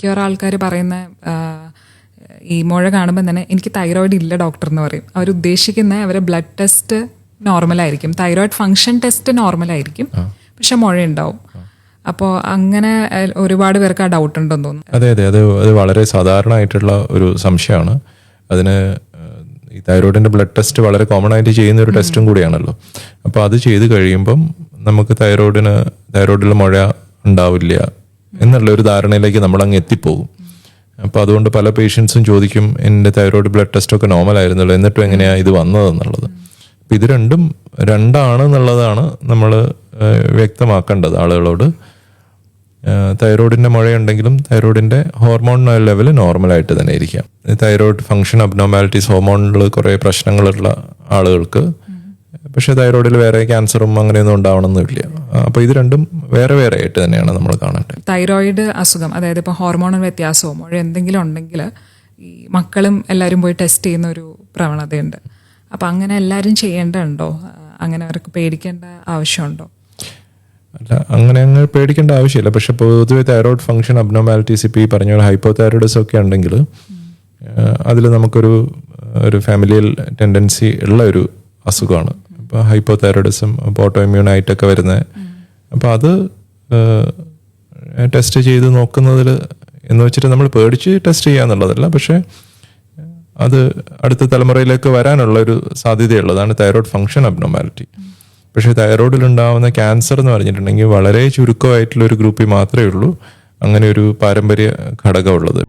മിക്കവാറും ആൾക്കാർ പറയുന്ന ഈ മുഴ കാണുമ്പോൾ തന്നെ എനിക്ക് തൈറോയിഡ് ഇല്ല ഡോക്ടർ എന്ന് പറയും. അവരുദ്ദേശിക്കുന്ന അവരെ ബ്ലഡ് ടെസ്റ്റ് നോർമലായിരിക്കും, തൈറോയിഡ് ഫങ്ഷൻ ടെസ്റ്റ് നോർമലായിരിക്കും, പക്ഷെ മുഴ ഉണ്ടാവും. അപ്പോൾ അങ്ങനെ ഒരുപാട് പേർക്ക് ആ ഡൗട്ട് ഉണ്ടെന്ന് തോന്നുന്നു. അതെ അതെ, അത് വളരെ സാധാരണമായിട്ടുള്ള ഒരു സംശയമാണ്. അതിന് ഈ തൈറോയിഡിന്റെ ബ്ലഡ് ടെസ്റ്റ് വളരെ കോമൺ ആയിട്ട് ചെയ്യുന്ന ഒരു ടെസ്റ്റും കൂടിയാണല്ലോ. അപ്പോൾ അത് ചെയ്ത് കഴിയുമ്പം നമുക്ക് തൈറോയിഡിൽ മുഴ ഉണ്ടാവില്ല എന്നുള്ള ഒരു ധാരണയിലേക്ക് നമ്മൾ അങ്ങ് എത്തിപ്പോകും. അപ്പോൾ അതുകൊണ്ട് പല പേഷ്യൻസും ചോദിക്കും, എൻ്റെ തൈറോയിഡ് ബ്ലഡ് ടെസ്റ്റൊക്കെ നോർമൽ ആയിരുന്നല്ലോ, എന്നിട്ടും എങ്ങനെയാണ് ഇത് വന്നതെന്നുള്ളത്. അപ്പം ഇത് രണ്ടാണെന്നുള്ളതാണ് നമ്മൾ വ്യക്തമാക്കേണ്ടത് ആളുകളോട്. തൈറോയിഡിൻ്റെ മുഴയുണ്ടെങ്കിലും തൈറോയിഡിൻ്റെ ഹോർമോൺ ലെവൽ നോർമലായിട്ട് തന്നെ ഇരിക്കാം. തൈറോയിഡ് ഫങ്ഷൻ അബ്നോർമാലിറ്റീസ്, ഹോർമോണിൽ കുറേ പ്രശ്നങ്ങളുള്ള ആളുകൾക്ക് പക്ഷേ തൈറോയിഡിൽ വേറെ ക്യാൻസറും അങ്ങനെയൊന്നും ഉണ്ടാവണമെന്നില്ല. അപ്പോൾ ഇത് രണ്ടും വേറെ വേറെ ആയിട്ട് തന്നെയാണ് നമ്മൾ കാണേണ്ടത്. തൈറോയിഡ് അസുഖം, അതായത് ഇപ്പോൾ ഹോർമോണൽ വ്യത്യാസമോ മുഴ എന്തെങ്കിലും ഉണ്ടെങ്കിൽ ഈ മക്കളും എല്ലാവരും പോയി ടെസ്റ്റ് ചെയ്യുന്ന ഒരു പ്രവണതയുണ്ട്. അപ്പം അങ്ങനെ എല്ലാവരും ചെയ്യേണ്ടതുണ്ടോ? അങ്ങനെ അവർക്ക് പേടിക്കേണ്ട ആവശ്യമുണ്ടോ? അല്ല, അങ്ങനെ പേടിക്കേണ്ട ആവശ്യമില്ല. പക്ഷെ പൊതുവെ തൈറോയിഡ് ഫങ്ഷൻ അബ്നോർമാലിറ്റീസ് ഇപ്പോൾ ഈ പറഞ്ഞ പോലെ ഹൈപ്പോതൈറോയിഡിസം ഒക്കെ ഉണ്ടെങ്കിൽ അതിൽ നമുക്കൊരു ഫാമിലിയൽ ടെൻഡൻസി ഉള്ള ഒരു അസുഖമാണ്. ഇപ്പോൾ ഹൈപ്പോതൈറോയിഡിസം, ഓട്ടോ ഇമ്മ്യൂൺ ആയിട്ടൊക്കെ വരുന്നത്. അപ്പോൾ അത് ടെസ്റ്റ് ചെയ്ത് നോക്കുന്നതിൽ എന്ന് വെച്ചിട്ട് നമ്മൾ പേടിച്ച് ടെസ്റ്റ് ചെയ്യാന്നുള്ളതല്ല, പക്ഷേ അത് അടുത്ത തലമുറയിലേക്ക് വരാനുള്ള ഒരു സാധ്യതയുള്ളതാണ് തൈറോയിഡ് ഫങ്ഷൻ അബ്നോർമാലിറ്റി. പക്ഷേ തൈറോയിഡിൽ ഉണ്ടാകുന്ന ക്യാൻസർ എന്ന് പറഞ്ഞിട്ടുണ്ടെങ്കിൽ വളരെ ചുരുക്കമായിട്ടുള്ള ഒരു ഗ്രൂപ്പിൽ മാത്രമേ ഉള്ളൂ അങ്ങനെ ഒരു പാരമ്പര്യ ഘടകമുള്ളത്.